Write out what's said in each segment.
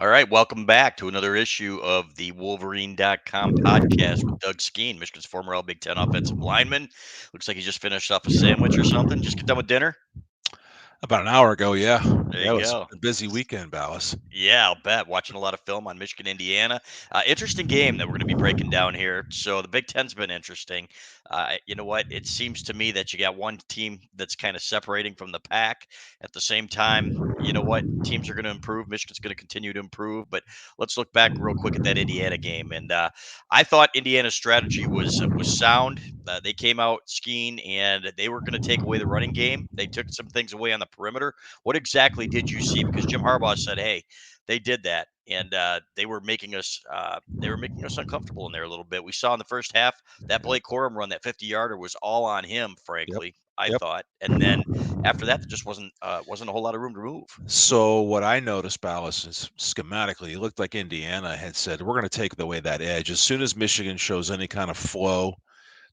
All right, welcome back to another issue of the Wolverine.com podcast with Doug Skene, Michigan's former All Big Ten offensive lineman. Looks like he just finished off a sandwich or something. Just get done with dinner. About an hour ago, yeah. There Yeah, it you was go. a busy weekend, Balas. Yeah, I'll bet. Watching a lot of film on Michigan, Indiana. Interesting game that we're going to be breaking down here. So the Big Ten's been interesting. You know what? It seems to me that you got one team that's kind of separating from the pack. At the same time, you know what? Teams are going to improve. Michigan's going to continue to improve. But let's look back real quick at that Indiana game. And I thought Indiana's strategy was sound. They came out skiing and they were going to take away the running game. They took some things away on the perimeter. What exactly did you see? Because Jim Harbaugh said, "Hey, they did that, and they were making us uncomfortable in there a little bit." We saw in the first half that Yep, Blake Corum run, that 50-yarder, was all on him. yep, Frankly, I yep. thought, and then after that, there just wasn't a whole lot of room to move. So what I noticed, Balas, is schematically, it looked like Indiana had said, we're going to take away that edge. As soon as Michigan shows any kind of flow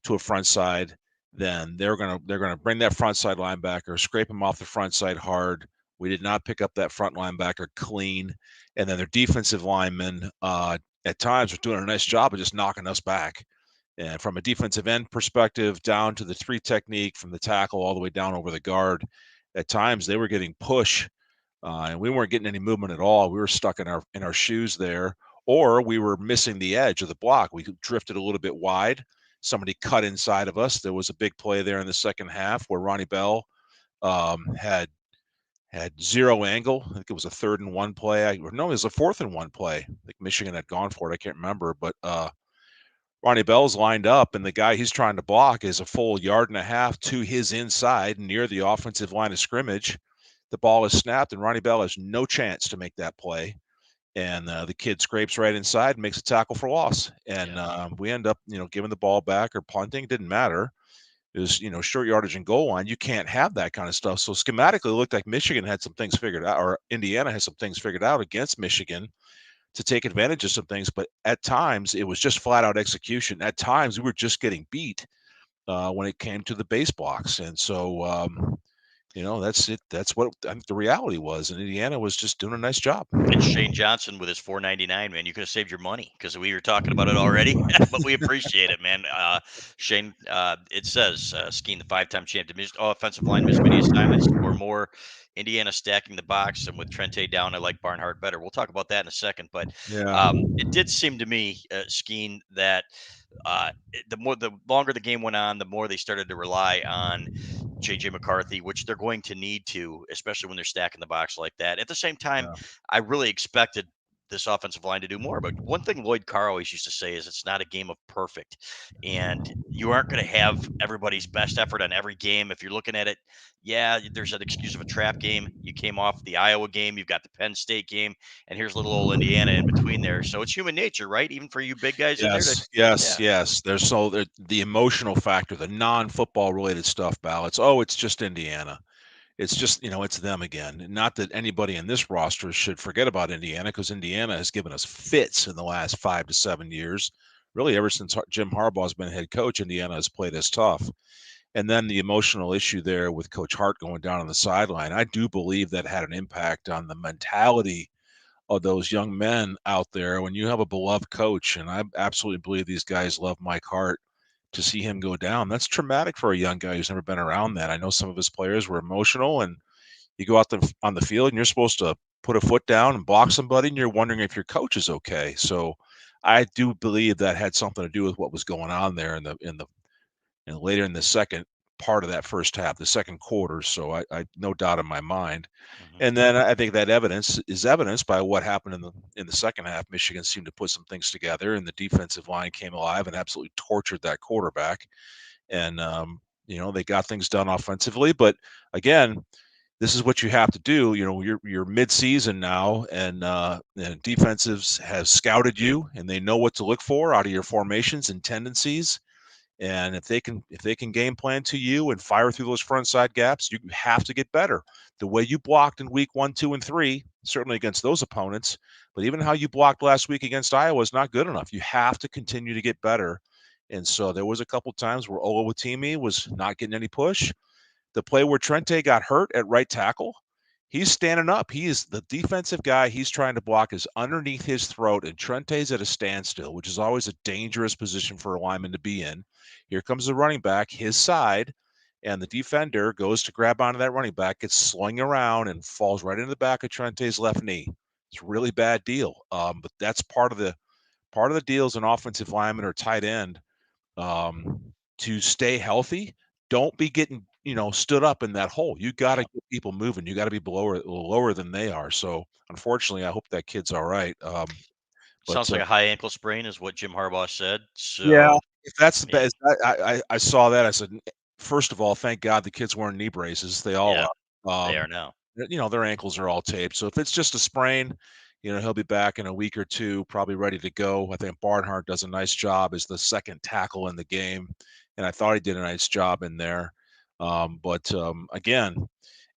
to a front side, then they're gonna bring that front side linebacker, scrape him off the front side hard. We did not pick up that front linebacker clean, and then their defensive linemen at times are doing a nice job of just knocking us back. And from a defensive end perspective, down to the three technique, from the tackle all the way down over the guard, at times they were getting push, and we weren't getting any movement at all. We were stuck in our shoes there, or we were missing the edge of the block. We drifted a little bit wide. Somebody cut inside of us. There was a big play there in the second half where Ronnie Bell had zero angle. I think it was a 3rd and 1 play. No, it was a 4th and 1 play. I think Michigan had gone for it. I can't remember, but Ronnie Bell's lined up, and the guy he's trying to block is a full yard and a half to his inside near the offensive line of scrimmage. The ball is snapped, and Ronnie Bell has no chance to make that play. And the kid scrapes right inside and makes a tackle for loss. And Yeah, we end up, giving the ball back or punting. Didn't matter. It was, short yardage and goal line. You can't have that kind of stuff. So schematically, it looked like Michigan had some things figured out, or Indiana has some things figured out against Michigan to take advantage of some things, but at times it was just flat out execution. At times we were just getting beat when it came to the base blocks, and so that's it. That's what I think the reality was, and Indiana was just doing a nice job. and Shane Johnson with his 4.99, man, you could have saved your money because we were talking about it already, but we appreciate it, man. Shane, it says Skene, the five-time champ, offensive line missed many assignments or more. Indiana stacking the box, and with Trente down, I like Barnhart better. We'll talk about that in a second, but Yeah, it did seem to me, Skene, that the longer the game went on, the more they started to rely on JJ McCarthy, which they're going to need to, especially when they're stacking the box like that. At the same time, yeah, I really expected this offensive line to do more. But one thing Lloyd Carr always used to say is it's not a game of perfect. And you aren't going to have everybody's best effort on every game. If you're looking at it, yeah, there's an excuse of a trap game. You came off the Iowa game, you've got the Penn State game, and here's little old Indiana in between there. So it's human nature, right? Even for you big guys in there to, yes, yes, yeah. yes. The emotional factor, the non-football related stuff, ballots. Oh, it's just Indiana. It's just, it's them again. Not that anybody in this roster should forget about Indiana, because Indiana has given us fits in the last 5 to 7 years. Really, ever since Jim Harbaugh's been head coach, Indiana has played us tough. And then the emotional issue there with Coach Hart going down on the sideline, I do believe that had an impact on the mentality of those young men out there. When you have a beloved coach, and I absolutely believe these guys love Mike Hart, to see him go down, that's traumatic for a young guy who's never been around that. I know some of his players were emotional, and you go out on the field and you're supposed to put a foot down and block somebody, and you're wondering if your coach is okay. So I do believe that had something to do with what was going on there in later in the second part of that first half, the second quarter. So I no doubt in my mind. Mhm. And then I think that evidence is evidenced by what happened in the second half. Michigan seemed to put some things together, and the defensive line came alive and absolutely tortured that quarterback. And they got things done offensively. But again, this is what you have to do. You're mid-season now, and defensives have scouted you, and they know what to look for out of your formations and tendencies. And if they can game plan to you and fire through those front side gaps, you have to get better. The way you blocked in week 1, 2, and 3, certainly against those opponents, but even how you blocked last week against Iowa is not good enough. You have to continue to get better. And so there was a couple times where Oluwatimi was not getting any push. The play where Trente got hurt at right tackle, He's standing up. He is the defensive guy. He's trying to block is underneath his throat, and Trente's at a standstill, which is always a dangerous position for a lineman to be in. Here comes the running back, his side, and the defender goes to grab onto that running back, gets slung around, and falls right into the back of Trente's left knee. It's a really bad deal. But that's part of the deal as an offensive lineman or tight end, um, to stay healthy. Don't be getting stood up in that hole. You got to Yeah. get people moving. You got to be lower than they are. So unfortunately, I hope that kid's all right. But Sounds like a high ankle sprain is what Jim Harbaugh said. yeah, So, if that's the yeah, best, I saw that. I said, first of all, thank God the kids wearing knee braces. They all yeah, are. they are now. Their ankles are all taped. So if it's just a sprain, he'll be back in a week or two, probably ready to go. I think Barnhart does a nice job as the second tackle in the game, and I thought he did a nice job in there. But again,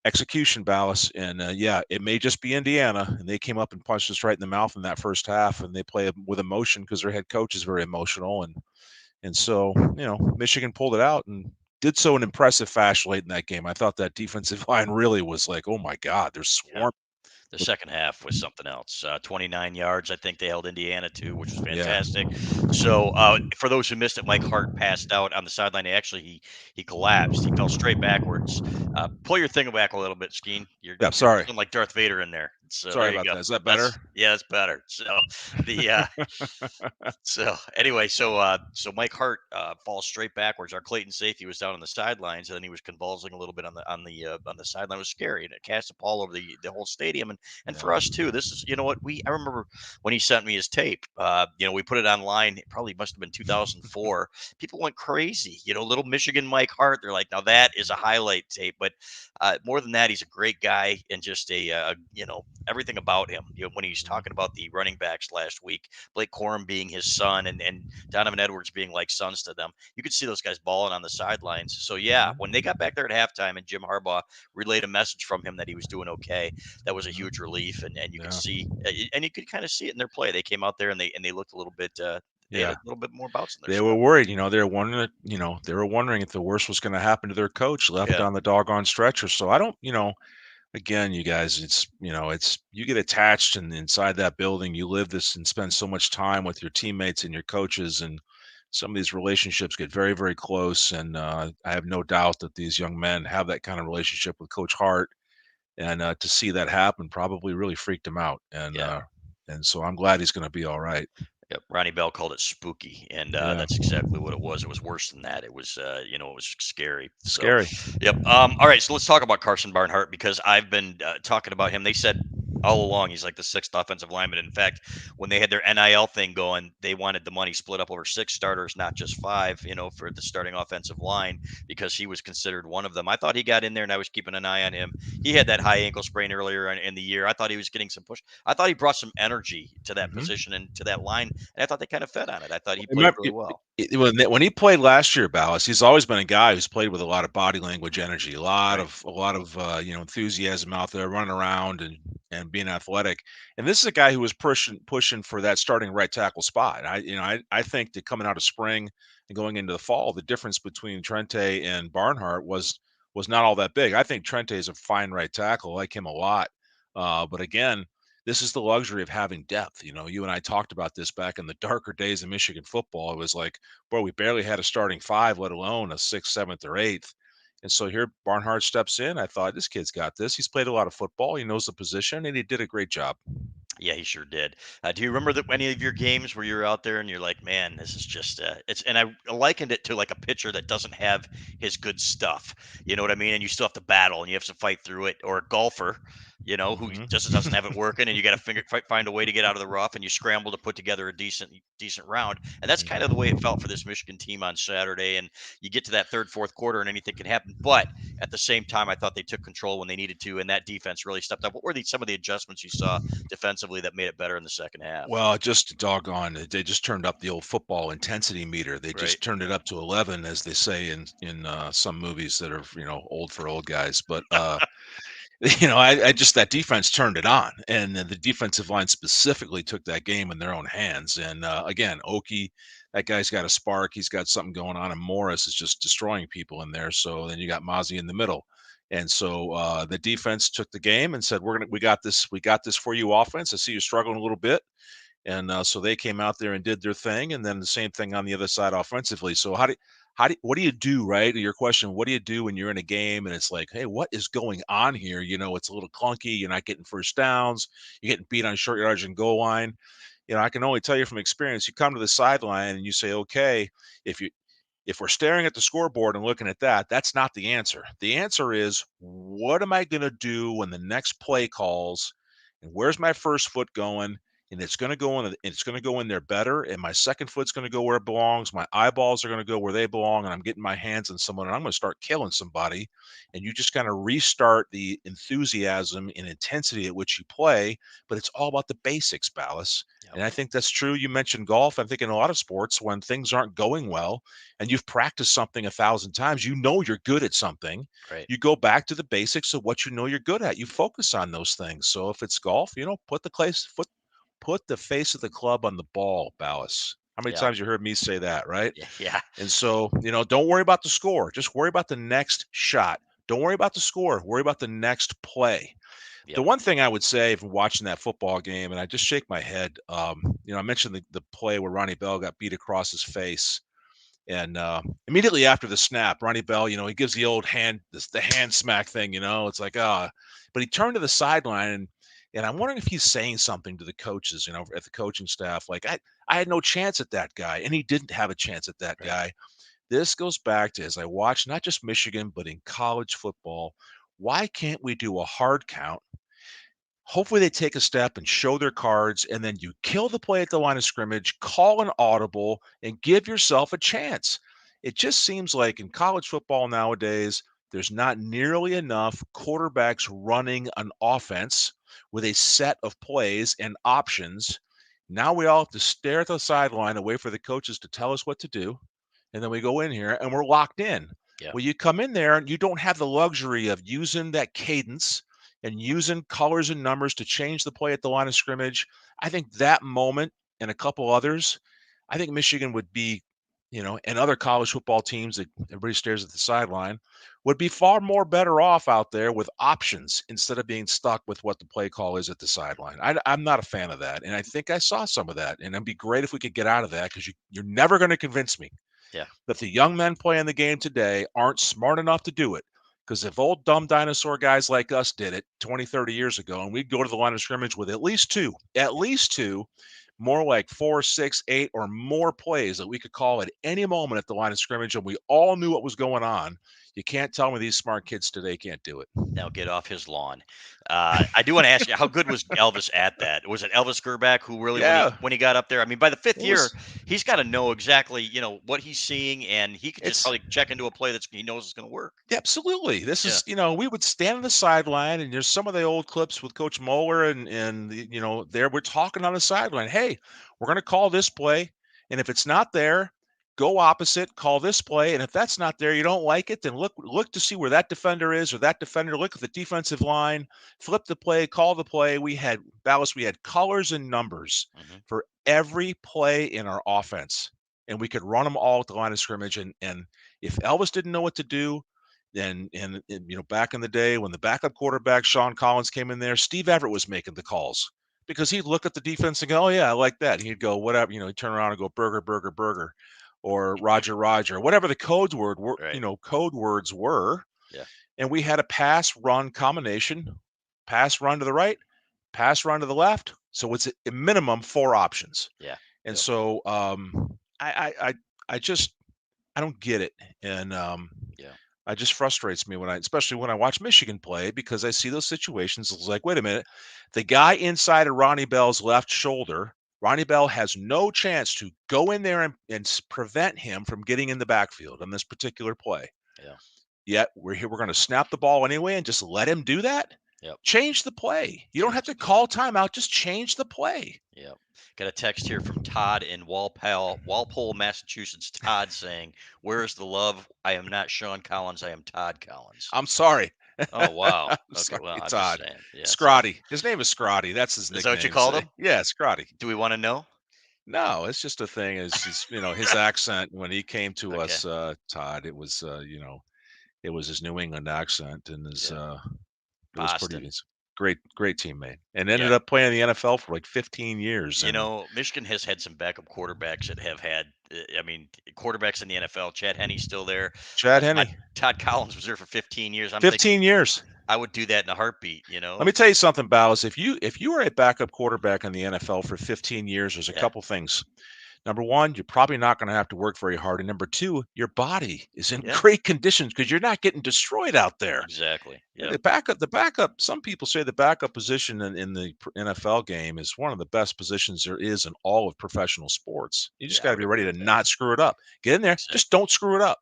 execution, Balas, and yeah, it may just be Indiana, and they came up and punched us right in the mouth in that first half, and they play with emotion because their head coach is very emotional, and so Michigan pulled it out and did so in impressive fashion late in that game. I thought that defensive line really was like, oh my God, they're Yeah. swarming. The second half was something else. 29 yards, I think they held Indiana to, which was Yeah. fantastic. So, for those who missed it, Mike Hart passed out on the sideline. Actually, he collapsed. He fell straight backwards. Pull your thing back a little bit, Skeen. Yeah. You're Sorry. sounding like Darth Vader in there. So Sorry there you about go. that. Is that better? That's yeah, that's better. So the so anyway, so Mike Hart falls straight backwards. Our Clayton safety was down on the sidelines, and then he was convulsing a little bit on the sideline. It was scary, and it cast a pall over the whole stadium. And Yeah. for us too, this is what I remember when he sent me his tape. We put it online. It probably must have been 2004. People went crazy. Little Michigan Mike Hart. They're like, now that is a highlight tape. But more than that, he's a great guy and just everything about him. When he's talking about the running backs last week, Blake Corum being his son and Donovan Edwards being like sons to them, you could see those guys balling on the sidelines. So yeah, Mhm. when they got back there at halftime and Jim Harbaugh relayed a message from him that he was doing okay, that was a Mhm. huge relief. And you could Yeah. see, and you could kind of see it in their play. They came out there and they looked a little bit. They had Yeah. a little bit more bounce in their They were step. worried. They were wondering if the worst was going to happen to their coach left Yeah, on the doggone stretcher. So I don't. Again, you guys, it's you get attached and inside that building, you live this and spend so much time with your teammates and your coaches, and some of these relationships get very, very close. And I have no doubt that these young men have that kind of relationship with Coach Hart, and to see that happen probably really freaked him out. And yeah. so I'm glad he's going to be all right. Yep. Ronnie Bell called it spooky, and Yeah, that's exactly what it was. It was worse than that. It was, it was scary. So, scary. yep. All right. So let's talk about Carson Barnhart because I've been talking about him. They said all along he's like the sixth offensive lineman. In fact, when they had their NIL thing going, they wanted the money split up over six starters, not just five. For the starting offensive line because he was considered one of them. I thought he got in there, and I was keeping an eye on him. He had that high ankle sprain earlier in the year. I thought he was getting some push. I thought he brought some energy to that Hmm. position and to that line and I thought they kind of fed on it. I thought he played Remember, really well. when he played last year, Ballas, he's always been a guy who's played with a lot of body language, energy, Right. a lot of enthusiasm out there, running around and being athletic. And this is a guy who was pushing for that starting right tackle spot. I think that coming out of spring and going into the fall, the difference between Trente and Barnhart was not all that big. I think Trente is a fine right tackle, I like him a lot. But again, this is the luxury of having depth. You and I talked about this back in the darker days of Michigan football. It was like, boy, we barely had a starting five, let alone a sixth, seventh, or eighth. And so here Barnhart steps in. I thought this kid's got this. He's played a lot of football. He knows the position, and he did a great job. Yeah, he sure did. Do you remember any of your games where you're out there and you're like, man, this is just it's and I likened it to like a pitcher that doesn't have his good stuff. You know what I mean? And you still have to battle and you have to fight through it. Or a golfer, who Hmm. just doesn't have it working and you got to find a way to get out of the rough and you scramble to put together a decent round. And that's kind of the way it felt for this Michigan team on Saturday. And you get to that third, fourth quarter and anything can happen. But at the same time, I thought they took control when they needed to, and that defense really stepped up. What were some of the adjustments you saw defensively that made it better in the second half? Well, just doggone, they just turned up the old football intensity meter. They Right. just turned it up to 11, as they say in some movies that are old for old guys. But I just that defense turned it on, and then the defensive line specifically took that game in their own hands. And again, Oki, that guy's got a spark. He's got something going on, and Morris is just destroying people in there. So then you got Mozzie in the middle. And so the defense took the game and said, we got this for you, offense. I see you're struggling a little bit. And so they came out there and did their thing, and then the same thing on the other side offensively. So what do you do, right? To your question, what do you do when you're in a game and it's like, hey, what is going on here? It's a little clunky. You're not getting first downs. You're getting beat on short yardage and goal line. I can only tell you from experience. You come to the sideline and you say, okay, if you if we're staring at the scoreboard and looking at that, that's not the answer. The answer is, what am I going to do when the next play calls, and where's my first foot going? And it's going to go in. It's going to go in there better, and my second foot's going to go where it belongs. My eyeballs are going to go where they belong, and I'm getting my hands on someone, and I'm going to start killing somebody. And you just kind of restart the enthusiasm and intensity at which you play. But it's all about the basics, Balas. Yep. And I think that's true. You mentioned golf. I think in a lot of sports, when things aren't going well, and you've practiced something 1,000 times, you're good at something. Right. You go back to the basics of what you're good at. You focus on those things. So if it's golf, put the face of the club on the ball, Ballas. How many Yeah. times you heard me say that, right? Yeah. Yeah. And so, don't worry about the score. Just worry about the next shot. Don't worry about the score. Worry about the next play. The Yep. one thing I would say from watching that football game, and I just shake my head, I mentioned the play where Ronnie Bell got beat across his face. And immediately after the snap, Ronnie Bell, he gives the old the hand smack thing. It's like, but he turned to the sideline, and I'm wondering if he's saying something to the coaches, at the coaching staff. Like, I had no chance at that guy, and he didn't have a chance at that Right. guy. This goes back to, as I watch not just Michigan, but in college football, why can't we do a hard count? Hopefully they take a step and show their cards, and then you kill the play at the line of scrimmage, call an audible, and give yourself a chance. It just seems like in college football nowadays, there's not nearly enough quarterbacks running an offense with a set of plays and options. Now we all have to stare at the sideline and wait for the coaches to tell us what to do. And then we go in here and we're locked in. Yeah. Well, you come in there and you don't have the luxury of using that cadence and using colors and numbers to change the play at the line of scrimmage. I think that moment and a couple others, I think Michigan would be, and other college football teams that everybody stares at the sideline, would be far more better off out there with options instead of being stuck with what the play call is at the sideline. I'm not a fan of that. And I think I saw some of that. And it'd be great if we could get out of that, because you're never going to convince me Yeah. that the young men playing the game today aren't smart enough to do it. Because if old dumb dinosaur guys like us did it 20, 30 years ago, and we'd go to the line of scrimmage with at least two, more like 4, 6, 8, or more plays that we could call at any moment at the line of scrimmage, and we all knew what was going on. You can't tell me these smart kids today can't do it. Now get off his lawn. I do want to ask you, how good was Elvis at that? Was it Elvis Gerback who really, when he Yeah, when he got up there? I mean, by the fifth it year, was. he's got to know exactly, what he's seeing, and he could just It's probably check into a play that's he knows is going to work. Absolutely. This Yeah. is, we would stand on the sideline, and there's some of the old clips with Coach Moeller, and there we're talking on the sideline. Hey, we're going to call this play, and if it's not there, go opposite, call this play, and if that's not there, you don't like it, then look to see where that defender is, or that defender. Look at the defensive line, flip the play, call the play. We had colors and numbers Hmm. for every play in our offense, and we could run them all at the line of scrimmage. And if Elvis didn't know what to do, back in the day when the backup quarterback Sean Collins came in there, Steve Everett was making the calls, because he'd look at the defense and go, "Oh yeah, I like that." And he'd go, "Whatever," he'd turn around and go, "Burger, burger, burger," or "Roger, Roger," whatever the Right. code words were. Yeah. And we had a pass run combination, pass run to the right, pass run to the left. So it's a minimum 4 options. Yeah. And Yep. so I just I don't get it. And Yeah. it just frustrates me especially when I watch Michigan play, because I see those situations. It's like, wait a minute, the guy inside of Ronnie Bell's left shoulder, Ronnie Bell has no chance to go in there and prevent him from getting in the backfield on this particular play. Yeah. Yet we're here, we're going to snap the ball anyway and just let him do that. Yep. Change the play. You don't have Change to the play. call timeout. Just change the play. Yep. Got a text here from Todd in Walpole, Massachusetts. Todd saying, "Where is the love? I am not Sean Collins. I am Todd Collins." I'm sorry. Oh wow. I'm Okay. sorry, Well, I'm just Todd. saying. Yeah. So Scotty. His name is Scotty. That's his is that what you nickname. called him? Yeah, Scotty. Do we want to know? No, it's just a thing. Is his accent when he came to Okay. us, Todd. It was it was his New England accent and his Yeah. it was pretty Boston. it's great teammate, and Yeah. ended up playing in the NFL for like 15 years. You And know, Michigan has had some backup quarterbacks that have had, I mean, quarterbacks in the NFL. Chad Henne's still there. Chad Todd, Henne, Todd Collins was there for 15 years. I'm thinking 15 years. I would do that in a heartbeat, Let me tell you something, Balas. If you are a backup quarterback in the NFL for 15 years, there's a Yeah. couple things. Number one, you're probably not going to have to work very hard, and number two, your body is in Yeah. great conditions because you're not getting destroyed out there. Exactly. And Yep. the backup. Some people say the backup position in the NFL game is one of the best positions there is in all of professional sports. You just Yeah, I got to would be agree ready to with that. not screw it up. Get in there, just Exactly. don't screw it up.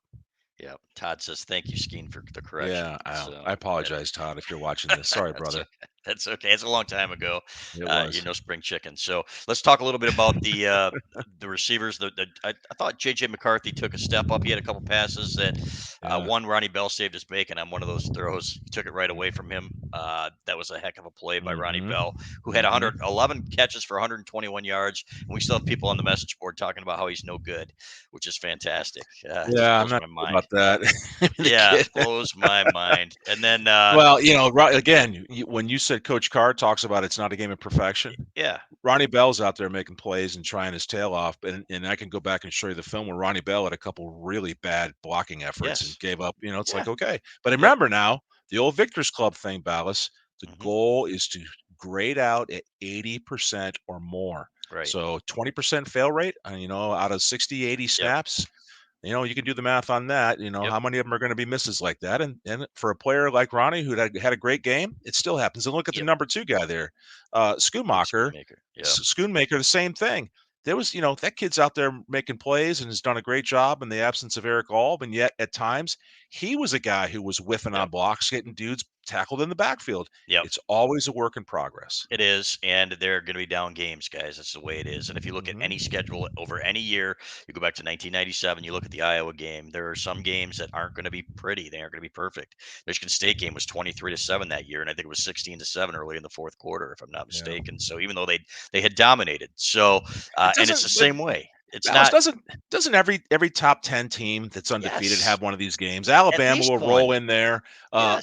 Yeah. Todd says, thank you, Skene, for the correction. Yeah, So I that, apologize, Todd, if you're watching this. Sorry, that's brother. okay. That's okay. It's a long time ago. It You're was. no spring chicken. So let's talk a little bit about the receivers. I thought JJ McCarthy took a step up. He had a couple passes that Yeah. one Ronnie Bell saved his bacon on one of those throws. He took it right away from him. That was a heck of a play by Ronnie Mm-hmm. Bell, who had Mm-hmm. 111 catches for 121 yards. And we still have people on the message board talking about how he's no good, which is fantastic. It just Yeah, I'm blows not my sure mind. about that. The Yeah, kid. blows my mind. And then, Well, right again, when you said Coach Carr talks about it's not a game of perfection, yeah, Ronnie Bell's out there making plays and trying his tail off, and I can go back and show you the film where Ronnie Bell had a couple really bad blocking efforts and yes, gave up. It's yeah, like, okay. But yep, remember now, the old Victors Club thing, Ballas, the hmm goal is to grade out at 80% or more. right, So 20% fail rate, out of 60, 80 yep, snaps, you can do the math on that. yep, How many of them are going to be misses like that? And for a player like Ronnie, who had a great game, it still happens. And look at the yep. number two guy there, Luke Schoonmaker. Schoonmaker. Yeah, Schoonmaker, the same thing. There was, that kid's out there making plays and has done a great job in the absence of Eric Alb. And yet, at times, he was a guy who was whiffing yep, on blocks, getting dudes tackled in the backfield. yep. It's always a work in progress. It is, and they're going to be down games, guys. That's the way it is. And if you look at Hmm. any schedule over any year, you go back to 1997, you look at the Iowa game. There are some games that aren't going to be pretty. They aren't going to be perfect. Michigan State game was 23-7 that year, and I think it was 16-7 early in the fourth quarter, if I'm not Yeah. mistaken. So even though they had dominated, so It and it's the doesn't, but same way. It's Dallas not. doesn't every top 10 team that's undefeated Yes, have one of these games? at Alabama least will one. roll in there. Yes,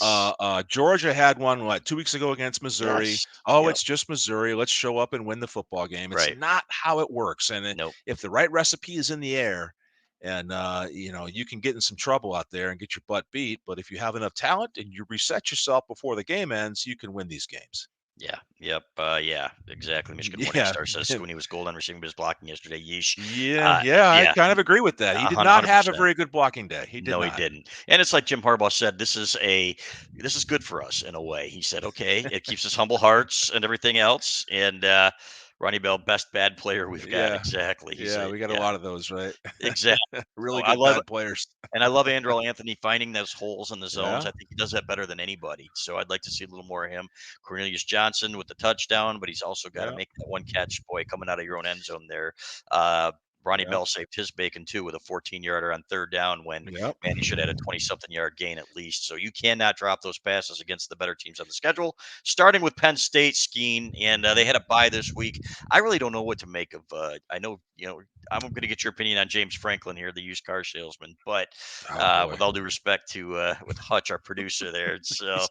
Georgia had one, 2 weeks ago against Missouri. yes, Oh, yep, it's just Missouri. Let's show up and win the football game. It's right. not how it works. And Nope. if the right recipe is in the air, and you can get in some trouble out there and get your butt beat. But if you have enough talent and you reset yourself before the game ends, you can win these games. Yeah. Yep. Yeah. Exactly. Michigan Morning Yeah. Star says Scooney was gold on receiving, but his blocking yesterday. Yeesh. Yeah, I Yeah. kind of agree with that. He A did not have a 100%. very good blocking day. He did No, he not. didn't. And it's like Jim Harbaugh said, this is good for us in a way. He said, okay, it keeps us humble hearts and everything else. And Ronnie Bell, best bad player we've got. Yeah. Exactly. He's Yeah, a we got a yeah. lot of those, right? Exactly. Really So I good love it. bad players. And I love Andrel Anthony finding those holes in the zones. Yeah, I think he does that better than anybody. So I'd like to see a little more of him. Cornelius Johnson with the touchdown, but he's also got to yeah, make that one catch, boy, coming out of your own end zone there. Uh, Ronnie yep, Bell saved his bacon too with a 14-yarder on third down when, yep, man, he should have had a 20-something yard gain at least. So you cannot drop those passes against the better teams on the schedule, starting with Penn State skiing. And they had a bye this week. I really don't know what to make of. I know, I'm going to get your opinion on James Franklin here, the used car salesman, but Oh, boy. with all due respect to with Hutch, our producer there. So He's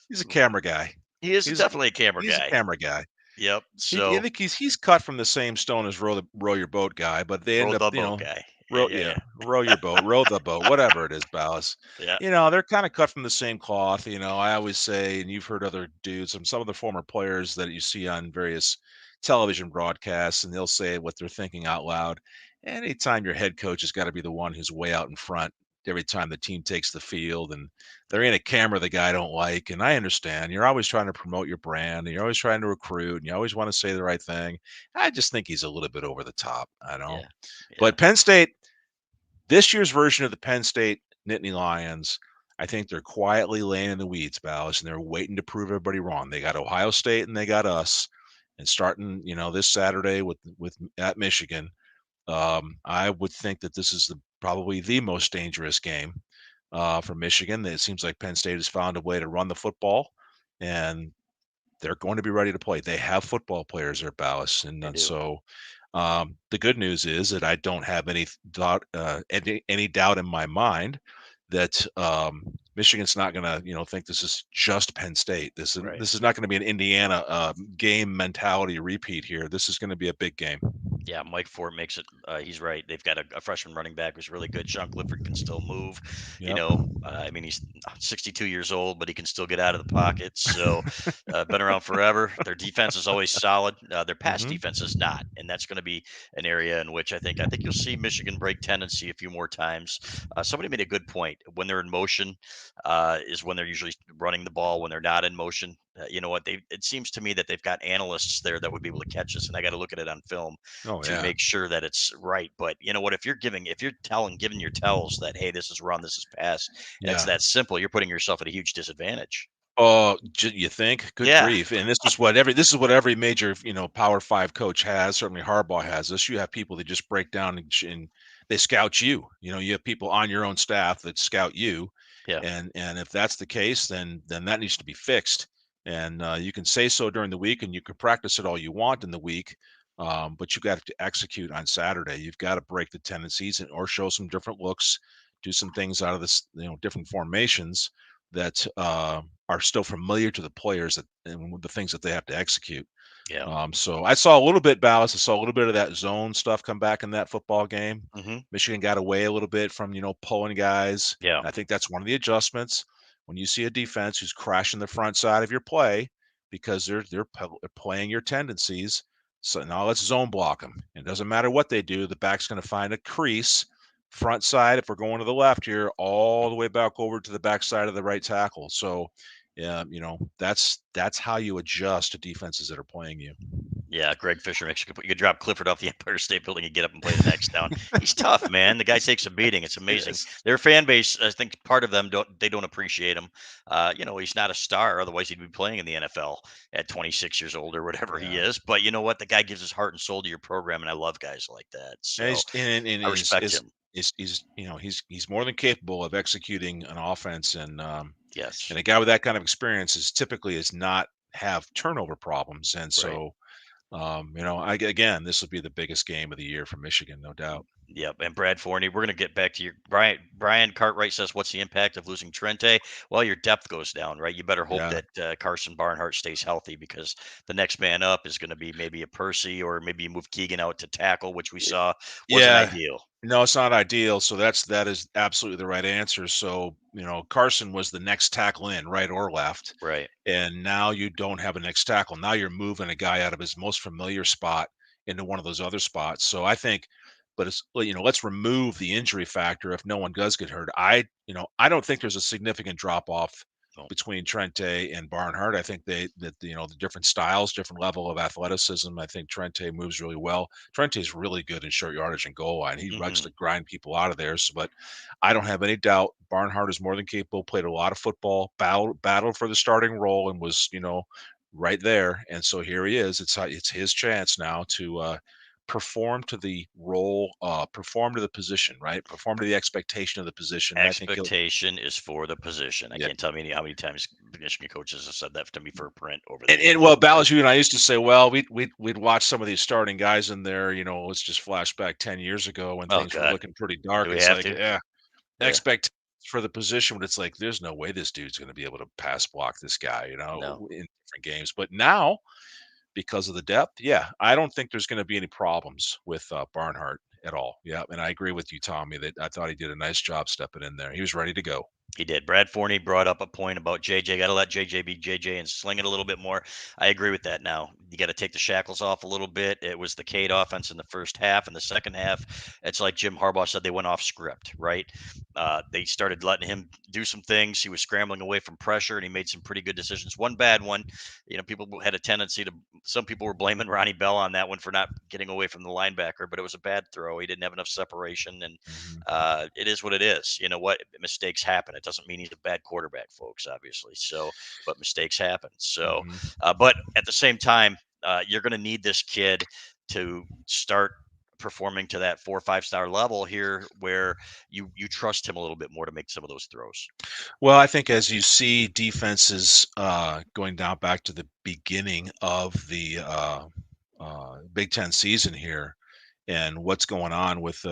he's a camera guy. he is He's a definitely a camera he's a guy. camera guy. Yep. I So think he's cut from the same stone as row your boat guy, but they end row up, the boat guy. Yeah, row yeah, yeah, yeah, row your boat, row the boat, whatever it is, Ballas. yeah, They're kind of cut from the same cloth. I always say, and you've heard other dudes, some of the former players that you see on various television broadcasts, and they'll say what they're thinking out loud. Anytime your head coach has got to be the one who's way out in front every time the team takes the field, and there ain't a camera the guy don't like. And I understand you're always trying to promote your brand, and you're always trying to recruit, and you always want to say the right thing. I just think he's a little bit over the top. I don't. yeah, yeah. But Penn State, this year's version of the Penn State Nittany Lions, I think they're quietly laying in the weeds, Ballas, and they're waiting to prove everybody wrong. They got Ohio State and they got us, and starting this Saturday with at Michigan. I would think that this is probably the most dangerous game for Michigan. It seems like Penn State has found a way to run the football, and they're going to be ready to play. They have football players there, Ballas, and, They and do. so the good news is that I don't have any doubt in my mind that Michigan's not going to, think this is just Penn State. Right. This is not going to be an Indiana game mentality repeat here. This is going to be a big game. Yeah, Mike Ford makes it. He's right. They've got a freshman running back who's really good. Sean Clifford can still move. Yep. I mean, he's 62 years old, but he can still get out of the pocket. So, been around forever. Their defense is always solid. Their pass Hmm. defense is not, and that's going to be an area in which I think you'll see Michigan break tendency a few more times. Somebody made a good point. When they're in motion, is when they're usually running the ball. When they're not in motion, you know what? It seems to me that they've got analysts there that would be able to catch this, and I got to look at it on film Oh to yeah. make sure that it's right. But you know what? Giving your tells that, hey, this is run, this is pass, and it's Yeah. that simple, you're putting yourself at a huge disadvantage. Oh, you think? Good Yeah, grief! And this is what every major Power Five coach has. Certainly Harbaugh has this. You have people that just break down and they scout you. You have people on your own staff that scout you, yeah, and if that's the case, then that needs to be fixed. And you can say so during the week, and you can practice it all you want in the week, but you got to execute on Saturday. You've got to break the tendencies or show some different looks, do some things out of this, different formations that are still familiar to the players and the things that they have to execute. yeah. So I saw a little bit, Balas. I saw a little bit of that zone stuff come back in that football game. Hmm. Michigan got away a little bit from pulling guys. Yeah, And I think that's one of the adjustments when you see a defense who's crashing the front side of your play because they're playing your tendencies. So now let's zone block them. It doesn't matter what they do. The back's going to find a crease front side if we're going to the left here, all the way back over to the back side of the right tackle. So, yeah, that's how you adjust to defenses that are playing you. yeah. Greg Fisher makes you could drop Clifford off the Empire State Building and get up and play the next down. He's tough, man. The guy takes a beating. It's amazing. Yes. Their fan base, I think, part of them don't appreciate him. He's not a star, otherwise he'd be playing in the NFL at 26 years old or whatever he Yeah. is. But you know what? The guy gives his heart and soul to your program, and I love guys like that. And So and I respect him. he's more than capable of executing an offense, and Yes. a guy with that kind of experience is not have turnover problems, and Right. so again, this will be the biggest game of the year for Michigan, no doubt. Yep. And Brad Forney, we're going to get back to your Brian Cartwright says, "What's the impact of losing Trente?" Well, your depth goes down, right? You better hope Yeah. that Carson Barnhart stays healthy because the next man up is going to be maybe a Percy, or maybe you move Keegan out to tackle, which we saw wasn't Yeah. ideal. No, it's not ideal. So that is absolutely the right answer. So, Carson was the next tackle in, right or left. Right. And now you don't have a next tackle. Now you're moving a guy out of his most familiar spot into one of those other spots. So I think, but let's remove the injury factor if no one does get hurt. I don't think there's a significant drop off No. between Trente and Barnhart. I think the different styles, different level of athleticism. I think Trente moves really well. Trente is really good in short yardage and goal line. He likes Hmm. to grind people out of there. So, but I don't have any doubt Barnhart is more than capable. Played a lot of football, battled for the starting role, and was right there. And so here he is. It's his chance now to perform to the role, perform to the position, right? Perform to the expectation of the position. And I think he'll. Expectation is for the position. I Yeah. can't tell me how many times Michigan coaches have said that to me for a print over the And years. well, Ballas, you and I used to say, well, we'd watch some of these starting guys in there. Let's just flash back 10 years ago when Oh things were God, looking pretty do dark. we It's have like, to? yeah, Yeah. expect for the position, but it's like there's no way this dude's going to be able to pass block this guy, No. in different games. But now, because of the depth, yeah, I don't think there's going to be any problems with Barnhart at all. Yeah, and I agree with you, Tommy, that I thought he did a nice job stepping in there. He was ready to go. He did. Brad Forney brought up a point about JJ. Got to let JJ be JJ and sling it a little bit more. I agree with that now. You got to take the shackles off a little bit. It was the Cade offense in the first half. In the second half, it's like Jim Harbaugh said, they went off script, right? They started letting him do some things. He was scrambling away from pressure, and he made some pretty good decisions. One bad one, people had a tendency to, some people were blaming Ronnie Bell on that one for not getting away from the linebacker, but it was a bad throw. He didn't have enough separation, and Mhm. it is what it is. You know what? Mistakes happen. It doesn't mean he's a bad quarterback, folks, obviously. So, but mistakes happen. So, Mhm. but at the same time, you're going to need this kid to start performing to that 4 or 5 star level here, where you trust him a little bit more to make some of those throws. Well, I think as you see defenses going down back to the beginning of the Big Ten season here, and what's going on with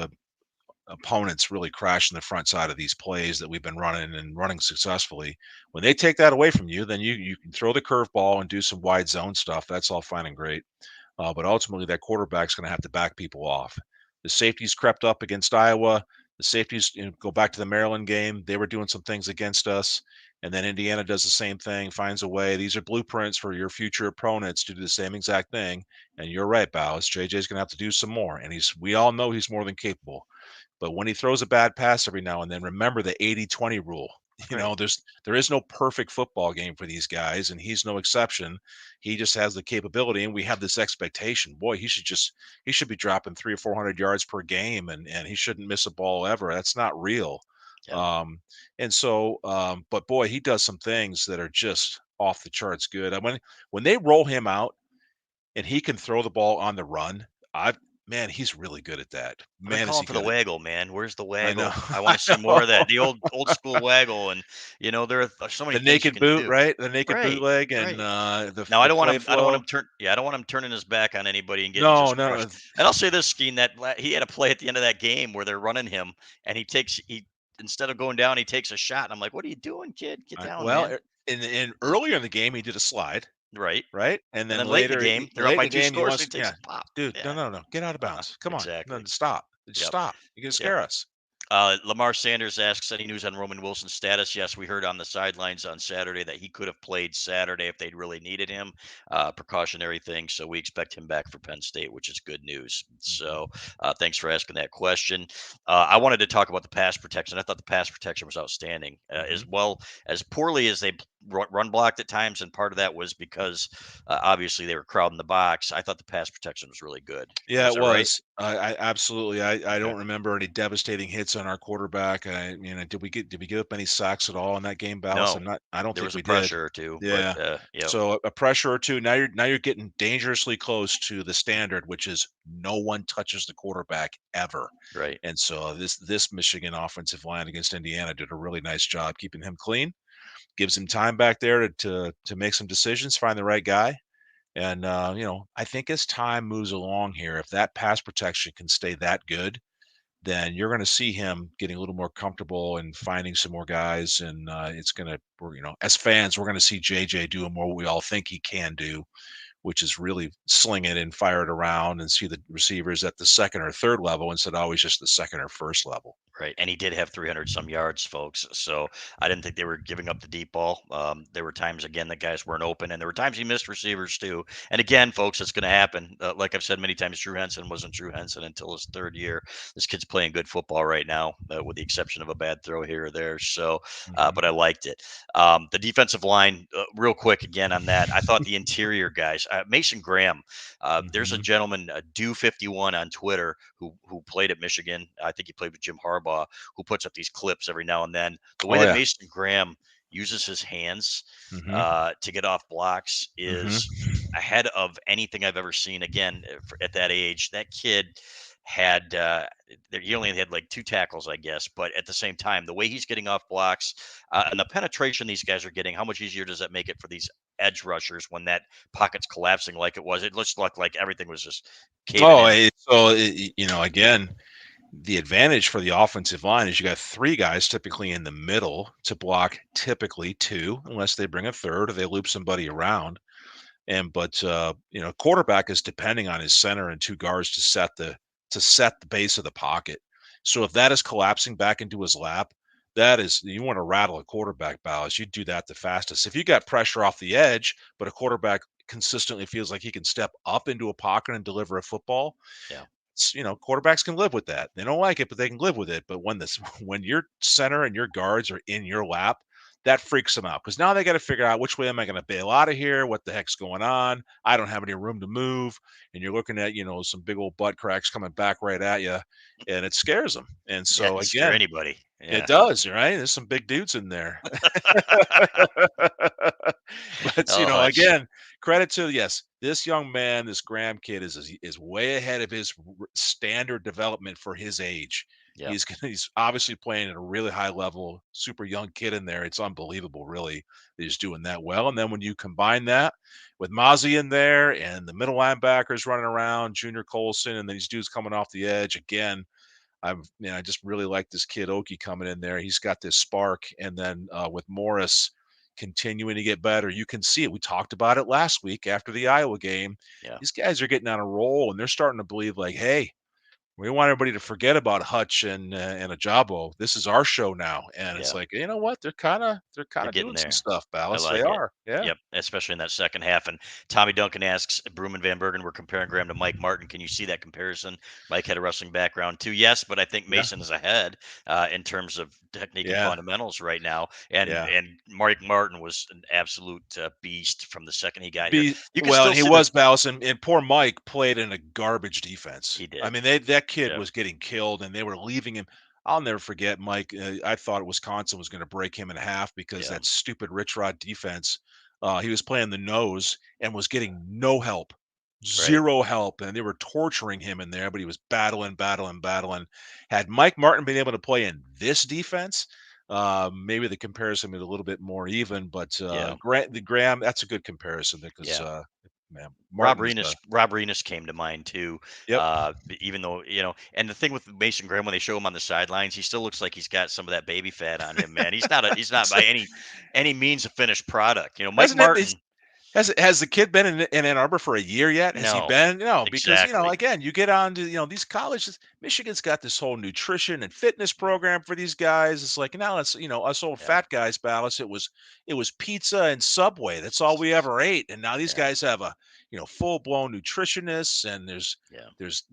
opponents really crashing the front side of these plays that we've been running and running successfully. When they take that away from you, then you can throw the curveball and do some wide zone stuff. That's all fine and great. But ultimately, that quarterback's going to have to back people off. The safeties crept up against Iowa. The safeties, go back to the Maryland game. They were doing some things against us. And then Indiana does the same thing, finds a way. These are blueprints for your future opponents to do the same exact thing. And you're right, Balas. JJ's going to have to do some more. And we all know he's more than capable. But when he throws a bad pass every now and then, remember the 80-20 rule. Right. There is no perfect football game for these guys, and he's no exception. He just has the capability, and we have this expectation. Boy, he should be dropping 300 or 400 yards per game, and he shouldn't miss a ball ever. That's not real. Yeah. And so, but boy, he does some things that are just off the charts good. And when they roll him out and he can throw the ball on the run, I man, he's really good at that. I've been Man, is calling he for the good at waggle, man. Where's the I know. waggle? I want I to see more of that. know. The old school waggle, and there's so many The things you naked can boot, do. right? The naked Right, bootleg and, right. the Now the play I don't want flow. him turn. Yeah, I don't want him turning his back on anybody and getting No, just no, crushed. And I'll say this, Skene, that he had a play at the end of that game where they're running him, and he instead of going down, he takes a shot. And I'm like, what are you doing, kid? Get I down, well, man. in earlier in the game, he did a slide, Right. right? And And then then late in the later, game, they're up late in by the two game, he scores, and wants he takes yeah. a pop. Dude, no, Yeah. no, no. Get out of bounds. Come on. No, Exactly. stop. Just Yep. stop. You're gonna Yep. scare us. Lamar Sanders asks any news on Roman Wilson's status. Yes, we heard on the sidelines on Saturday that he could have played Saturday if they'd really needed him. Precautionary thing. So we expect him back for Penn State, which is good news. Mhm, So thanks for asking that question. I wanted to talk about the pass protection. I thought the pass protection was outstanding, as mhm. well as poorly as they run blocked at times. And part of that was because obviously they were crowding the box. I thought the pass protection was really good. Yeah, Was it that right? was. I absolutely. I Okay. don't remember any devastating hits on our quarterback. Did we give up any sacks at all in that game, Ballas? No, I don't there think was a we did. pressure or two, but Yeah. yeah, So a pressure or two. Now you're getting dangerously close to the standard, which is no one touches the quarterback ever. right. And so this Michigan offensive line against Indiana did a really nice job keeping him clean. Gives him time back there to make some decisions, find the right guy. And I think as time moves along here, if that pass protection can stay that good, then you're going to see him getting a little more comfortable and finding some more guys. And it's going to, as fans, we're going to see JJ doing more what we all think he can do, which is really sling it and fire it around and see the receivers at the second or third level instead of always just the second or first level. Right, and he did have 300 some yards, folks. So I didn't think they were giving up the deep ball. There were times again that guys weren't open, and there were times he missed receivers too. And again, folks, it's going to happen. Like I've said many times, Drew Henson wasn't Drew Henson until his third year. This kid's playing good football right now, with the exception of a bad throw here or there. So, Hmm. but I liked it. The defensive line, real quick again on that. I thought the interior guys, Mason Graham. There's a Hmm. gentleman, Do51 on Twitter, who played at Michigan. I think he played with Jim Harbaugh, who puts up these clips every now and then. The way Oh that yeah. Mason Graham uses his hands Hmm. to get off blocks Hmm. is ahead of anything I've ever seen. Again, at that age, that kid had he only had like two tackles, I guess, but at the same time, the way he's getting off blocks and the penetration these guys are getting, how much easier does that make it for these edge rushers when that pocket's collapsing like it was? It looks like everything was just caving Oh, in. again, the advantage for the offensive line is you got three guys typically in the middle to block, typically two, unless they bring a third or they loop somebody around. But quarterback is depending on his center and two guards to set the base of the pocket. So if that is collapsing back into his lap, that is you want to rattle a quarterback balance. You do that the fastest. If you got pressure off the edge, but a quarterback consistently feels like he can step up into a pocket and deliver a football, Yeah. quarterbacks can live with that. They don't like it, but they can live with it. But when this when your center and your guards are in your lap, that freaks them out because now they got to figure out which way am I going to bail out of here? What the heck's going on? I don't have any room to move, and you're looking at some big old butt cracks coming back right at you, and it scares them. And Yeah, it so can scare again, anybody. it Yeah. does, right? There's some big dudes in there. But Oh, it's again, credit to yes, this young man, this Graham kid is way ahead of his standard development for his age. yeah. He's obviously playing at a really high level, super young kid in there. It's unbelievable, really, that he's doing that well. And then when you combine that with Mozzie in there and the middle linebackers running around, Junior Colson, and these dudes coming off the edge again, I just really like this kid Oki coming in there. He's got this spark, and then with Morris continuing to get better, you can see it. We talked about it last week after the Iowa game. Yeah. These guys are getting on a roll, and they're starting to believe like, hey, we want everybody to forget about Hutch and Ajabo. This is our show now, and it's Yeah. like, you know what? They're kind They're of getting doing some there. stuff, I Ballas. They like it. are, yeah, Yep, especially in that second half. And Tommy Duncan asks, Broom and Van Bergen were comparing Graham to Mike Martin. Can you see that comparison? Mike had a wrestling background too. Yes, but I think yeah, Mason is ahead in terms of technique and yeah. fundamentals right now. And Yeah. and Mike Martin was an absolute beast from the second he got here. Be You can well, still and he see the was Ballas, and poor Mike played in a garbage defense. he I did. mean, that kid Yeah, was getting killed, and they were leaving him. I'll never forget Mike. I thought Wisconsin was going to break him in half because yeah, that stupid Rich Rod defense. He was playing the nose and was getting no help, right. zero help, and they were torturing him in there. But he was battling, battling, battling. Had Mike Martin been able to play in this defense, maybe the comparison is a little bit more even, but Yeah, Graham, that's a good comparison because yeah. man, Rob Martin is Renus, Rob Renus came to mind too. yep. Even though and the thing with Mason Graham when they show him on the sidelines, he still looks like he's got some of that baby fat on him. Man, he's not by any means a finished product. Mike Hasn't it? Martin, Has the kid been in Ann Arbor for a year yet? Has he no, been? No, because exactly, again, you get on to these colleges. Michigan's got this whole nutrition and fitness program for these guys. It's like now it's us old yeah, fat guys, Ballas. It was pizza and Subway. That's all we ever ate. And now these yeah, guys have a full blown nutritionists, and yeah, there's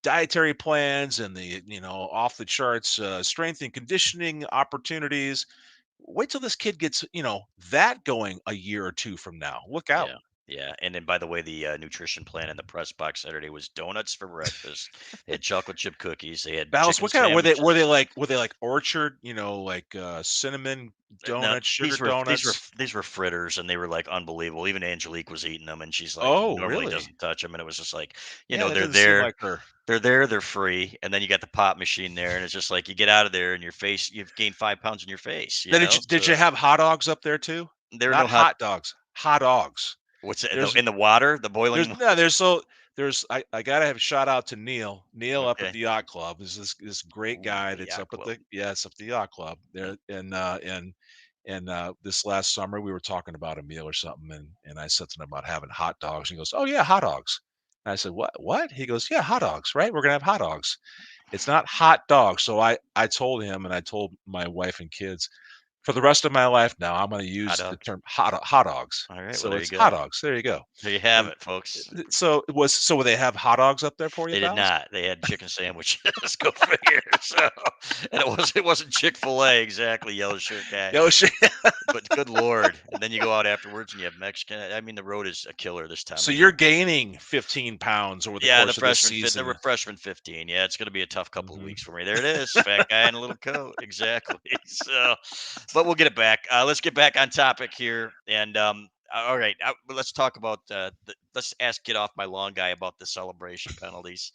dietary plans and the off the charts strength and conditioning opportunities. Wait till this kid gets that going a year or two from now. Look out. yeah, yeah. And then, by the way, the nutrition plan in the press box Saturday was donuts for breakfast. They had chocolate chip cookies. They had Ballas, chicken what kind of sandwiches. were they like orchard, like cinnamon No, donuts, sugar these were donuts? these were fritters, and they were like unbelievable. Even Angelique was eating them, and she's like Oh, normally really? doesn't touch them, and it was just like, Yeah, that they're doesn't seem there, like her. they're free, and then you got the pop machine there, and it's just like you get out of there, and your face, you've gained 5 pounds in your face, Now, did you So have hot dogs up there too? there were Not no hot. hot dogs, hot dogs. What's it, There's in the water, the There's boiling? no, there's so there's I gotta have a shout out to Neil. Neil up at Okay, the yacht club is this great ooh, guy the that's yacht up at club. the yacht club Yeah, there and this last summer we were talking about a meal or something and I said something about having hot dogs. And he goes, "Oh yeah, hot dogs." And I said, "What?" He goes, "Yeah, hot dogs, right? We're gonna have hot dogs. It's not hot dogs." So I told him and I told my wife and kids for the rest of my life now, I'm gonna hot use the dog. term hot dogs. All right, well So there you it's hot go. dogs. There you go. There you have it, folks. So will they have hot dogs up there for you, They did Ballas? not. They had chicken sandwiches. Go figure. So, and it wasn't Chick-fil-A exactly, yellow shirt guy. Yo, shit. But good lord, and then you go out afterwards and you have Mexican. I mean, the road is a killer this time So of you're year. gaining 15 pounds over the Yeah, course of this the season. refreshman 15. Yeah, it's going to be a tough couple of Mhm. weeks for me. There it is, fat guy in a little coat. Exactly. So, but we'll get it back. Let's get back on topic here. And all right, let's talk about. Let's ask get off my lawn guy about the celebration penalties,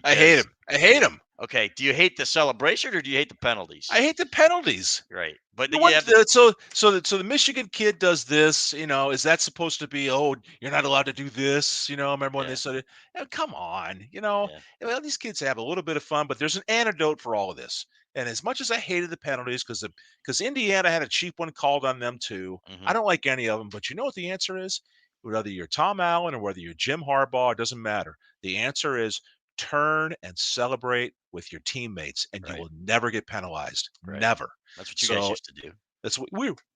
I hate because him. I hate him. okay, do you hate the celebration or do you hate the penalties? I hate the penalties. Right, but You know you what? have the So the Michigan kid does this. Is that supposed to be? Oh, you're not allowed to do this. Remember when they yeah, said it? Come on. yeah, Well, these kids have a little bit of fun, but there's an antidote for all of this. And as much as I hated the penalties because Indiana had a cheap one called on them too, hmm I don't like any of them. But you know what the answer is? Whether you're Tom Allen or whether you're Jim Harbaugh, it doesn't matter. The answer is turn and celebrate with your teammates, and you right, will never get penalized. right. Never. That's what you guys So used to do, that's what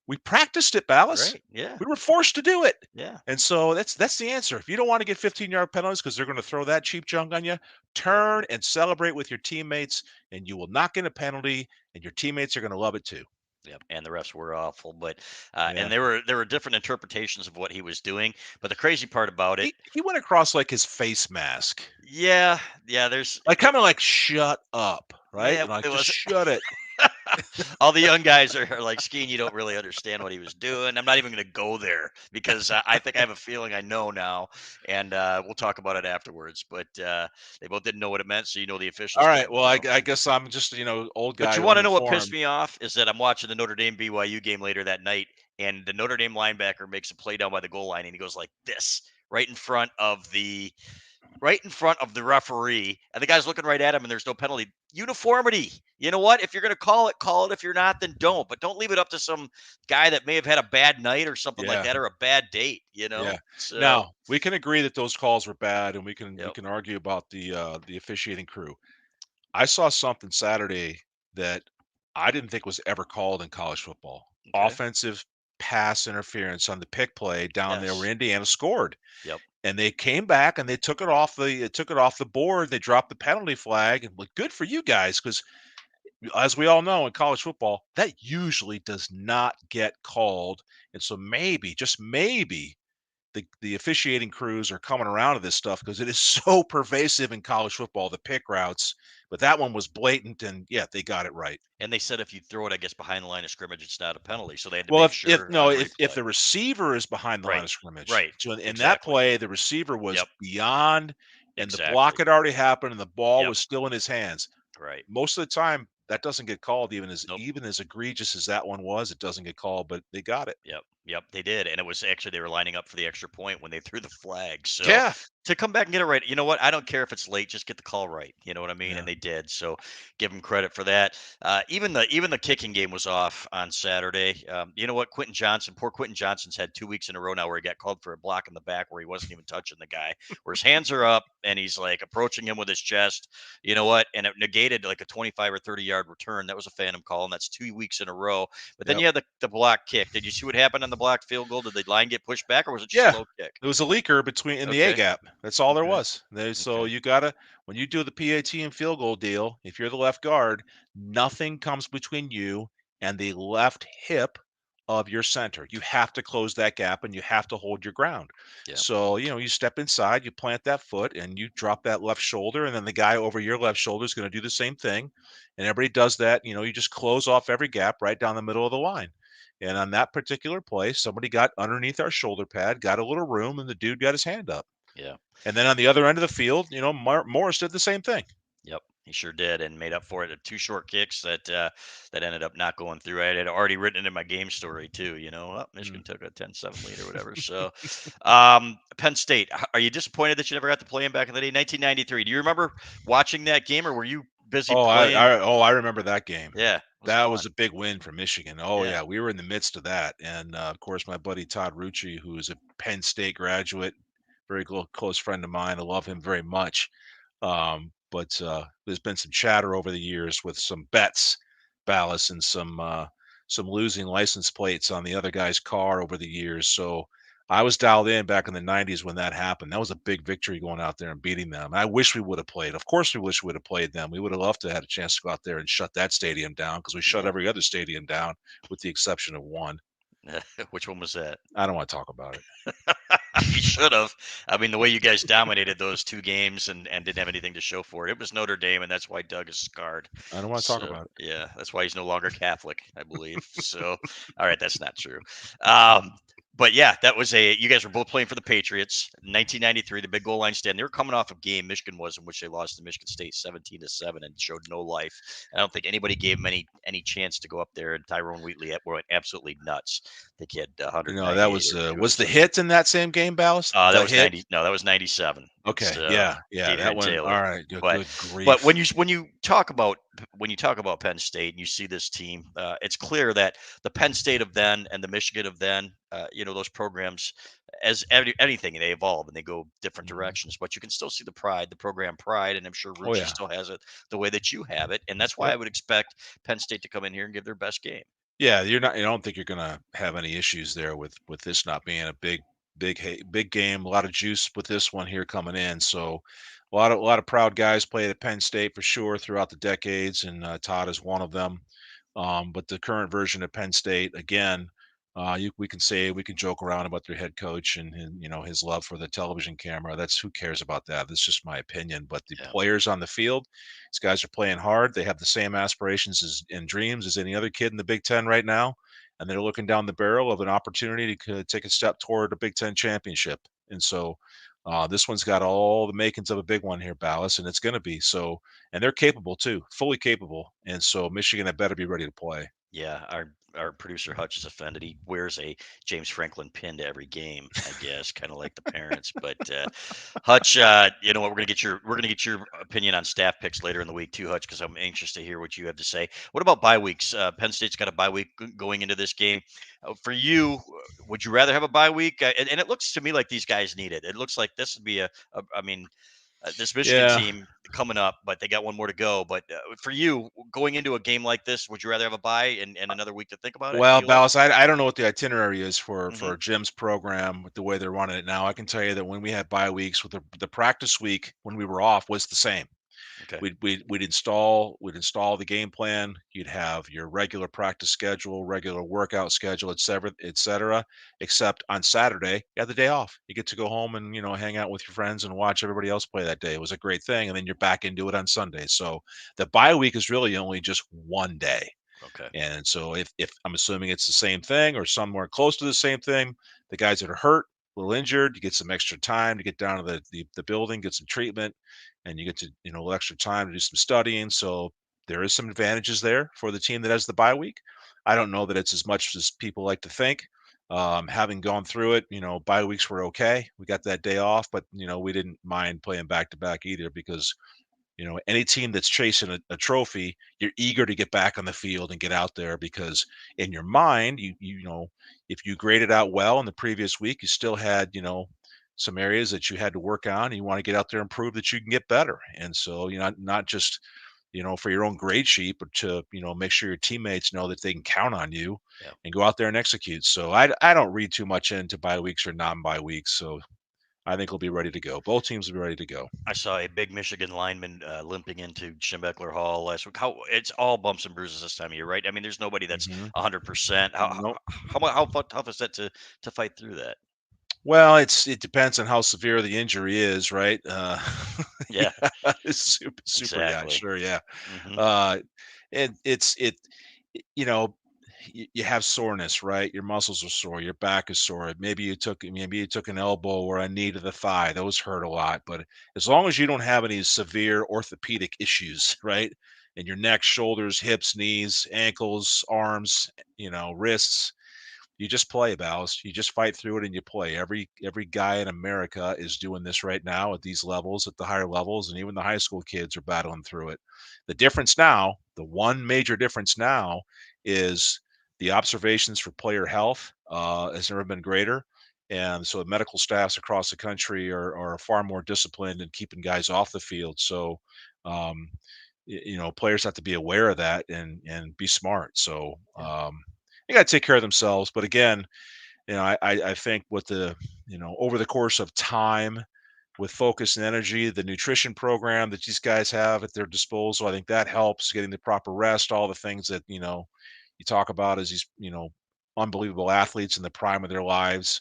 we practiced it, Ballas. right? Yeah, We were forced to do it. yeah, And so that's the answer. If you don't want to get 15-yard penalties because they're going to throw that cheap junk on you, yep. turn and celebrate with your teammates, and you will not get a penalty, and your teammates are going to love it too. Yep, and the refs were awful, but Yeah. and there were different interpretations of what he was doing. But the crazy part about it, He went across like his face mask. yeah, yeah, there's Like kind of like shut up, right? yeah, And like it just was shut it. all the young guys are like, Skene, you don't really understand what he was doing. I'm not even going to go there because I think I have a feeling I know now, and we'll talk about it afterwards. But they both didn't know what it meant, so the All officials right. didn't Well, I, know. I guess I'm just old But guy you want to know what pissed uninformed. me off is that I'm watching the Notre Dame BYU game later that night, and the Notre Dame linebacker makes a play down by the goal line, and he goes like this right in front of the right in front of the referee, and the guy's looking right at him, and there's no penalty. Uniformity. You know what? If you're going to call it, call it. If you're not, then don't. But don't leave it up to some guy that may have had a bad night or something like Yeah. that, or a bad date. Yeah. So Now, we can agree that those calls were bad, and we yep. can argue about the officiating crew. I saw something Saturday that I didn't think was ever called in college football. Okay. Offensive pass interference on the pick play down there where Yes. Indiana scored. Yep. And they came back and they took it off the board. They dropped the penalty flag, and good for you guys, because as we all know in college football, that usually does not get called. And so maybe, just maybe, the officiating crews are coming around to this stuff because it is so pervasive in college football, the pick routes. But that one was blatant, and yeah, they got it right. And they said if you throw it, I guess behind the line of scrimmage, it's not a penalty. So they had to Well, make if sure no, on if replay. the receiver is behind the line Right. of scrimmage, Right. so in that Exactly. play, the receiver was Yep. beyond, and the block Exactly. had already happened, and the ball Yep. was still in his hands. Right. Most of the time, that doesn't get called, Nope. even as egregious as that one was. It doesn't get called, but they got it. Yep, yep, they did, and it was actually they were lining up for the extra point when they threw the flag. So Yeah, to come back and get it right, you know what? I don't care if it's late, just get the call right. You know what I mean? yeah, And they did. So give them credit for that. Even the kicking game was off on Saturday. You know what? Poor Quentin Johnson's had 2 weeks in a row now where he got called for a block in the back where he wasn't even touching the guy, where his hands are up and he's like approaching him with his chest. You know what? And it negated like a 25 or 30-yard return. That was a phantom call, and that's 2 weeks in a row. But then yep. you had the block kick. Did you see what happened on the blocked field goal? Did the line get pushed back, or was it just a Yeah, low kick? it was a leaker between in the A Okay. gap. That's all there Okay. was. So Okay. you gotta, when you do the PAT and field goal deal, if you're the left guard, nothing comes between you and the left hip of your center. You have to close that gap and you have to hold your ground. Yeah. So, you step inside, you plant that foot, and you drop that left shoulder, and then the guy over your left shoulder is going to do the same thing. And everybody does that. You just close off every gap right down the middle of the line. And on that particular play, somebody got underneath our shoulder pad, got a little room, and the dude got his hand up. Yeah. And then on the other end of the field, Morris did the same thing. Yep. He sure did, and made up for it at two short kicks that ended up not going through. I had already written it in my game story too. Mm. Michigan took a 10-7 lead or whatever. So, Penn State. Are you disappointed that you never got to play him back in the day, 1993? Do you remember watching that game, or were you busy Oh, I, playing? I oh I remember that game. Yeah, it was That was fun. a big win for Michigan. Oh Yeah. yeah, we were in the midst of that, and of course my buddy Todd Rucci, who is a Penn State graduate, very close friend of mine. I love him very much. But there's been some chatter over the years with some bets, Balas, and some losing license plates on the other guy's car over the years. So I was dialed in back in the '90s when that happened. That was a big victory going out there and beating them. I wish we would have played. Of course, we wish we would have played them. We would have loved to have had a chance to go out there and shut that stadium down because we shut Yeah. every other stadium down with the exception of one. Which one was that? I don't want to talk about it. You should have. I mean, the way you guys dominated those two games and didn't have anything to show for it. It was Notre Dame, and that's why Doug is scarred. I don't want to talk So about it. yeah, that's why he's no longer Catholic, I believe. So all right, that's not true. Um, but yeah, that was a. You guys were both playing for the Patriots, 1993, the big goal line stand. They were coming off a game Michigan was in which they lost to Michigan State 17-7 and showed no life. I don't think anybody gave them any chance to go up there. And Tyrone Wheatley went absolutely nuts. I think he had That 198 was or two was the interceptions. hit in that same game, Ballas? That The was hit? 90. No, that was 97. Okay, It's yeah, yeah, that Adrian one. Taylor. All right, good, But good but grief. when you talk about Penn State and you see this team, it's clear that the Penn State of then and the Michigan of then, those programs, as anything, they evolve and they go different Mhm. directions. But you can still see the pride, the program pride, and I'm sure Oh Rucci yeah, still has it the way that you have it, and that's why yep. I would expect Penn State to come in here and give their best game. Yeah, you're not. I don't think you're gonna have any issues there with this not being a big game. A lot of juice with this one here coming in. So a lot of proud guys played at Penn State for sure throughout the decades, and Todd is one of them. But the current version of Penn State, again, we can joke around about their head coach and his love for the television camera. That's who cares about that. That's just my opinion. But the Yeah, players on the field, these guys are playing hard. They have the same aspirations and dreams as any other kid in the Big Ten right now, and they're looking down the barrel of an opportunity to take a step toward a Big Ten championship. And so. This one's got all the makings of a big one here, Ballas, and it's going to be so. And they're capable too, fully capable. And so Michigan had better be ready to play. Yeah, our producer Hutch is offended. He wears a James Franklin pin to every game, I guess, kind of like the parents. But Hutch, you know what? We're gonna get your opinion on staff picks later in the week too, Hutch, because I'm anxious to hear what you have to say. What about bye weeks? Penn State's got a bye week going into this game. For you, would you rather have a bye week? And it looks to me like these guys need it. It looks like this would be I mean, this Michigan Yeah. team coming up, but they got one more to go. But for you, going into a game like this, would you rather have a bye and another week to think about it? Well, Feel like? Balas, I don't know what the itinerary is Hmm. for Jim's program with the way they're running it now. I can tell you that when we had bye weeks, with the practice week when we were off was the same. Okay. We'd install the game plan. You'd have your regular practice schedule, regular workout schedule, et cetera. Except on Saturday, you had the day off. You get to go home and hang out with your friends and watch everybody else play that day. It was a great thing, and then you're back into it on Sunday. So the bye week is really only just one day. Okay. And so if I'm assuming it's the same thing or somewhere close to the same thing, the guys that are hurt, a little injured, you get some extra time to get down to the building, get some treatment, and you get to, a little extra time to do some studying. So there is some advantages there for the team that has the bye week. I don't know that it's as much as people like to think. Having gone through it, bye weeks were okay. We got that day off, but we didn't mind playing back to back either because any team that's chasing a trophy, you're eager to get back on the field and get out there because in your mind, if you graded out well in the previous week, you still had, some areas that you had to work on. And you want to get out there and prove that you can get better. And so, not just, for your own grade sheet, but to, make sure your teammates know that they can count on you Yeah. and go out there and execute. So I don't read too much into bye weeks or non-bye weeks. So I think we'll be ready to go. Both teams will be ready to go. I saw a big Michigan lineman limping into Schembechler Hall last week. How it's all bumps and bruises this time of year, right? I mean, there's nobody that's Hmm. 100%. No. How tough is that to fight through that? Well, it depends on how severe the injury is, right? Yeah. Yeah, it's super guy, Exactly. sure, yeah. Hmm. Uh, and you know, you have soreness, right? Your muscles are sore, your back is sore. Maybe you took an elbow or a knee to the thigh. Those hurt a lot, but as long as you don't have any severe orthopedic issues, right? In your neck, shoulders, hips, knees, ankles, arms, wrists, you just play, Balas. You just fight through it and you play. Every guy in America is doing this right now at these levels, at the higher levels, and even the high school kids are battling through it. The difference now, the one major difference now, is the observations for player health has never been greater. And so the medical staffs across the country are far more disciplined in keeping guys off the field. So um, players have to be aware of that and be smart. So Yeah. they got to take care of themselves. But again, I think with over the course of time, with focus and energy, the nutrition program that these guys have at their disposal, I think that helps getting the proper rest, all the things that you talk about as these unbelievable athletes in the prime of their lives.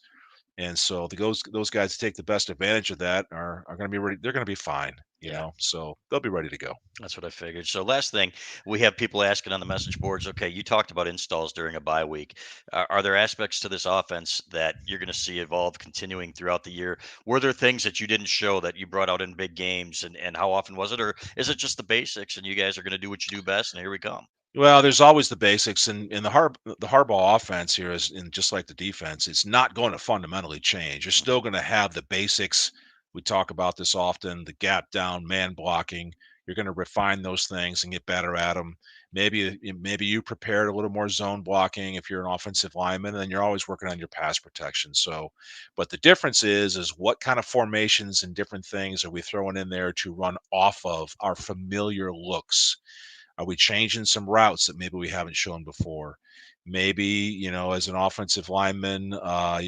And so those guys that take the best advantage of that are going to be ready. They're going to be fine, Yeah. so they'll be ready to go. That's what I figured. So last thing, we have people asking on the message boards. Okay, you talked about installs during a bye week. Are there aspects to this offense that you're going to see evolve continuing throughout the year? Were there things that you didn't show that you brought out in big games, and how often was it, or is it just the basics and you guys are going to do what you do best, and here we come? Well, there's always the basics, and the Harbaugh offense here is, and just like the defense, it's not going to fundamentally change. You're still Mhm. going to have the basics. We talk about this often: the gap down, man blocking. You're going to refine those things and get better at them. Maybe you prepared a little more zone blocking if you're an offensive lineman, and then you're always working on your pass protection. So, but the difference is what kind of formations and different things are we throwing in there to run off of our familiar looks? Are we changing some routes that maybe we haven't shown before? Maybe, as an offensive lineman,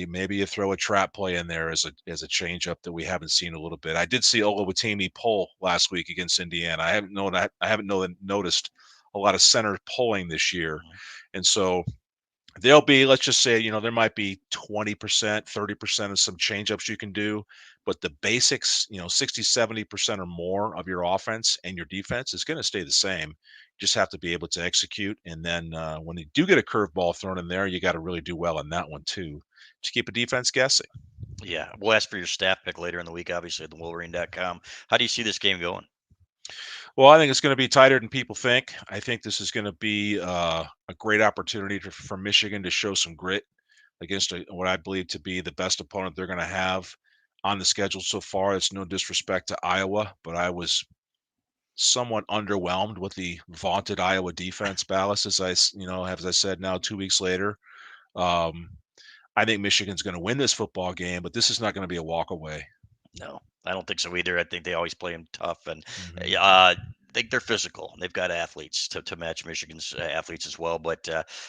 maybe you throw a trap play in there as a change up that we haven't seen a little bit. I did see Olawatimi pull last week against Indiana. I haven't noticed a lot of center pulling this year, Mhm. and so there'll be, let's just say, there might be 20%, 30% of some changeups you can do, but the basics, 60, 70% or more of your offense and your defense is going to stay the same. You just have to be able to execute. And then when you do get a curveball thrown in there, you got to really do well on that one too, to keep a defense guessing. Yeah, we'll ask for your staff pick later in the week, obviously at the Wolverine.com. How do you see this game going? Well, I think it's going to be tighter than people think. I think this is going to be a great opportunity for Michigan to show some grit against what I believe to be the best opponent they're going to have on the schedule so far. It's no disrespect to Iowa, but I was somewhat underwhelmed with the vaunted Iowa defense, Balas, as I said now 2 weeks later. Um, I think Michigan's going to win this football game, but this is not going to be a walk away. No, I don't think so either. I think they always play them tough, and Mhm. I think they're physical. They've got athletes to match Michigan's athletes as well. But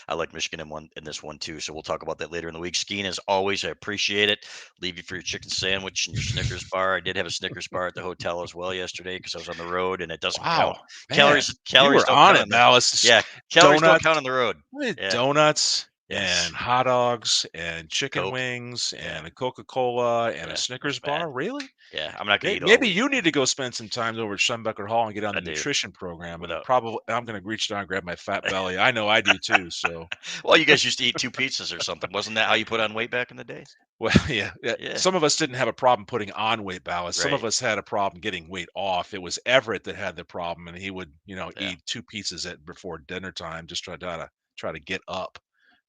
I like Michigan in this one too. So we'll talk about that later in the week. Skene, as always, I appreciate it. Leave you for your chicken sandwich and your Snickers bar. I did have a Snickers bar at the hotel as well yesterday because I was on the road, and it doesn't count. Wow, man, you Calories were don't on count it, on the Balas. yeah. Calories don't Donuts, count on the road. with Yeah. donuts Yes. and hot dogs and chicken Coke. wings Yeah. and a Coca-Cola and a Yeah. Snickers That's bad. bar. Really? Yeah. I'm not gonna eat all Maybe week. you need to go spend some time over at Schembecker Hall and get on I the do. nutrition program. And Without. probably I'm going to reach down and grab my fat belly. I know I do too. So, Well, you guys used to eat 2 pizzas or something. Wasn't that how you put on weight back in the day? well, yeah. Yeah, Some of us didn't have a problem putting on weight, Balance. Some of right. us had a problem getting weight off. It was Everett that had the problem, and he would, Yeah. eat 2 pizzas at before dinner time, just try to get up.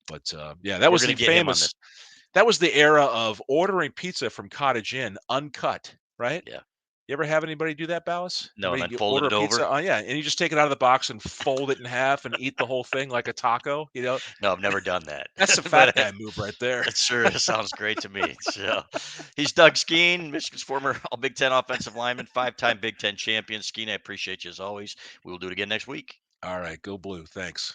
But yeah, that We're was gonna the get him on this. famous. That was the era of ordering pizza from Cottage Inn uncut, right? Yeah. You ever have anybody do that, Ballas? No, and Anybody then folded order it a pizza? over? Oh yeah, and you just take it out of the box and fold it in half and eat the whole thing like a taco. No, I've never done that. That's a fat But guy move right there. it sure sounds great to me. So, he's Doug Skene, Michigan's former All Big Ten offensive lineman, 5-time Big Ten champion. Skene, I appreciate you as always. We will do it again next week. All right, go blue. Thanks.